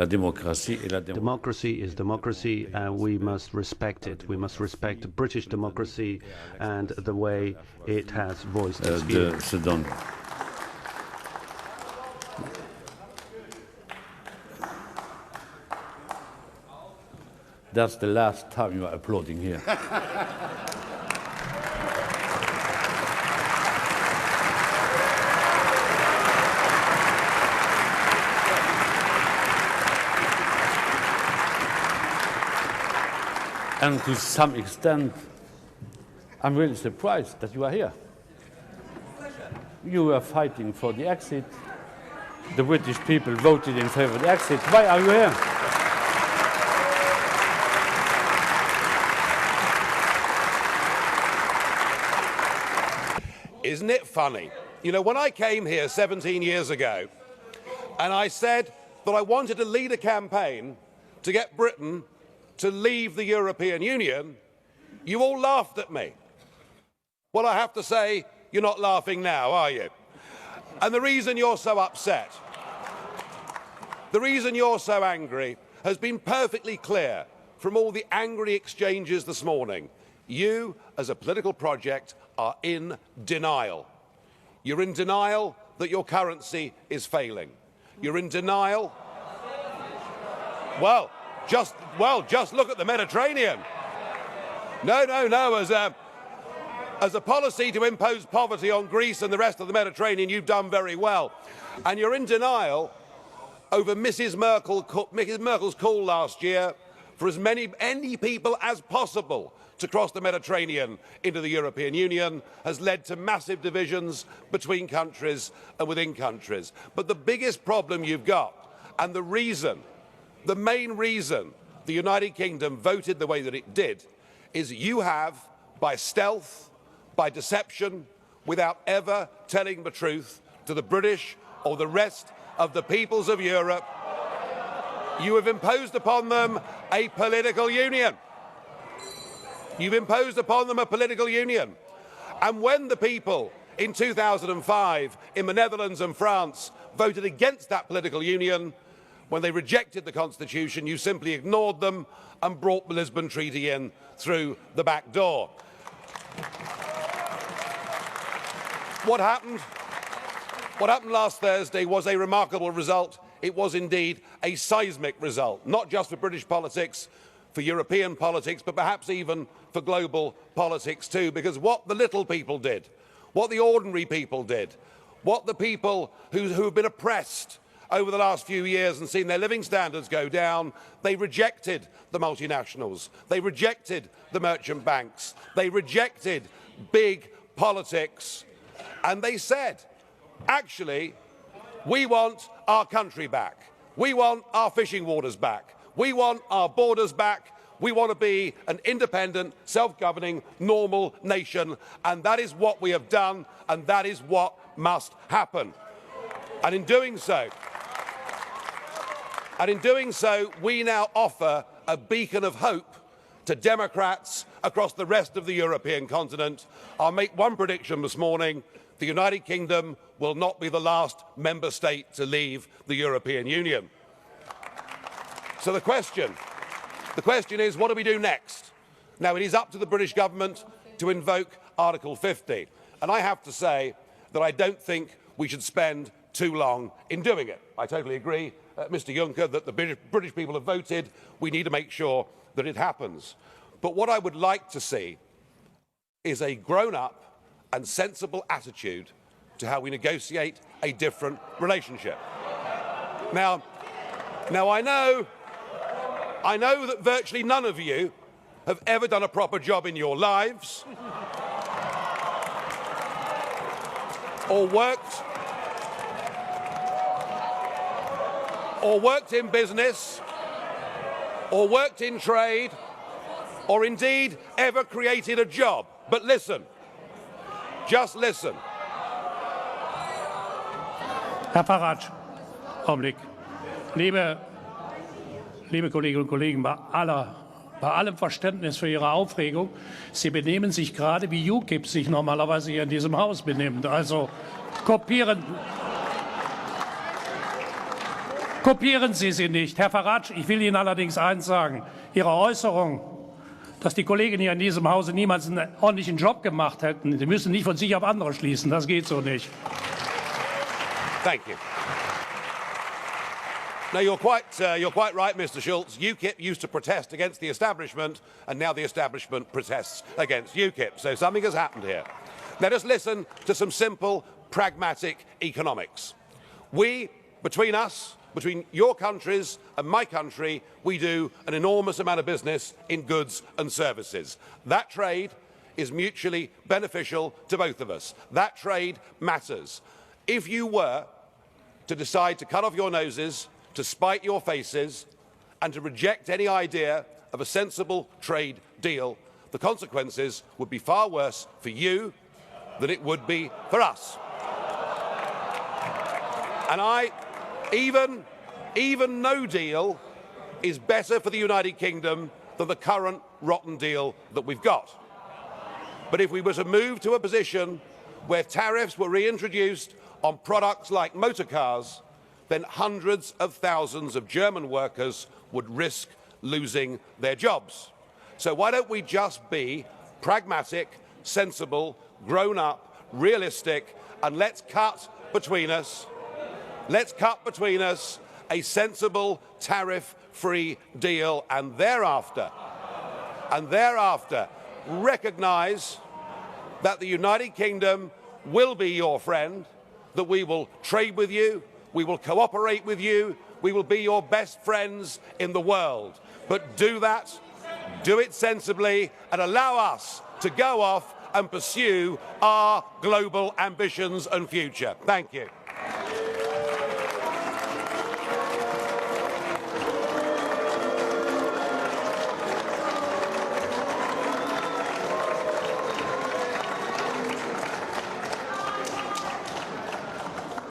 Democracy is democracy, and we must respect it. We must respect British democracy and the way it has voiced its view. That's the last time you are applauding here. And to some extent, I'm really surprised that you are here. You were fighting for the exit. The British people voted in favor of the exit. Why are you here? Isn't it funny? You know, when I came here 17 years ago, and I said that I wanted to lead a campaign to get Britain to leave the European Union, you all laughed at me. Well, I have to say, you're not laughing now, are you? And the reason you're so upset, the reason you're so angry, has been perfectly clear from all the angry exchanges this morning. You, as a political project, are in denial. You're in denial that your currency is failing. You're in denial. Well, just look at the Mediterranean. No. As a policy to impose poverty on Greece and the rest of the Mediterranean, you've done very well. And you're in denial over Mrs. Merkel's call last year for as many people as possible to cross the Mediterranean into the European Union has led to massive divisions between countries and within countries. But the biggest problem you've got, and the main reason the United Kingdom voted the way that it did, is you have, by stealth, by deception, without ever telling the truth to the British or the rest of the peoples of Europe, you have imposed upon them a political union. You've imposed upon them a political union. And when the people in 2005 in the Netherlands and France voted against that political union, when they rejected the Constitution, you simply ignored them and brought the Lisbon Treaty in through the back door. What happened last Thursday was a remarkable result. It was indeed a seismic result, not just for British politics, for European politics, but perhaps even for global politics too, because what the little people did, what the ordinary people did, what the people who have been oppressed over the last few years and seen their living standards go down, they rejected the multinationals, they rejected the merchant banks, they rejected big politics, and they said, actually, we want our country back, we want our fishing waters back, we want our borders back, we want to be an independent, self-governing, normal nation, and that is what we have done, and that is what must happen. And in doing so, we now offer a beacon of hope to Democrats across the rest of the European continent. I'll make one prediction this morning. The United Kingdom will not be the last member state to leave the European Union. So the question is, what do we do next? Now, it is up to the British government to invoke Article 50. And I have to say that I don't think we should spend too long in doing it. I totally agree, Mr. Juncker, that the British people have voted. We need to make sure that it happens. But what I would like to see is a grown-up and sensible attitude to how we negotiate a different relationship. Now I know that virtually none of you have ever done a proper job in your lives or worked in business, or worked in trade, or indeed ever created a job. But listen, just listen. Herr Farage, Augenblick. Liebe Kolleginnen und Kollegen, bei allem Verständnis für Ihre Aufregung, Sie benehmen sich gerade wie UKIP sich normalerweise hier in diesem Haus benimmt. Also kopieren Kopieren Sie sie nicht. Herr Farage, ich will Ihnen allerdings eins sagen. Ihre Äußerung, dass die Kollegen hier in diesem Hause niemals einen ordentlichen Job gemacht hätten, Sie müssen nicht von sich auf andere schließen. Das geht so nicht. Thank you. No, you're quite right, Mr. Schulz. UKIP used to protest against the establishment, and now the establishment protests against UKIP. So something has happened here. Let us listen to some simple, pragmatic economics. We, between us, between your countries and my country, we do an enormous amount of business in goods and services. That trade is mutually beneficial to both of us. That trade matters. If you were to decide to cut off your noses, to spite your faces, and to reject any idea of a sensible trade deal, the consequences would be far worse for you than it would be for us. And even no deal is better for the United Kingdom than the current rotten deal that we've got. But if we were to move to a position where tariffs were reintroduced on products like motor cars, then hundreds of thousands of German workers would risk losing their jobs. So why don't we just be pragmatic, sensible, grown up, realistic, and let's cut between us a sensible tariff-free deal, and thereafter recognise that the United Kingdom will be your friend, that we will trade with you, we will cooperate with you, we will be your best friends in the world. But do that, do it sensibly, and allow us to go off and pursue our global ambitions and future. Thank you.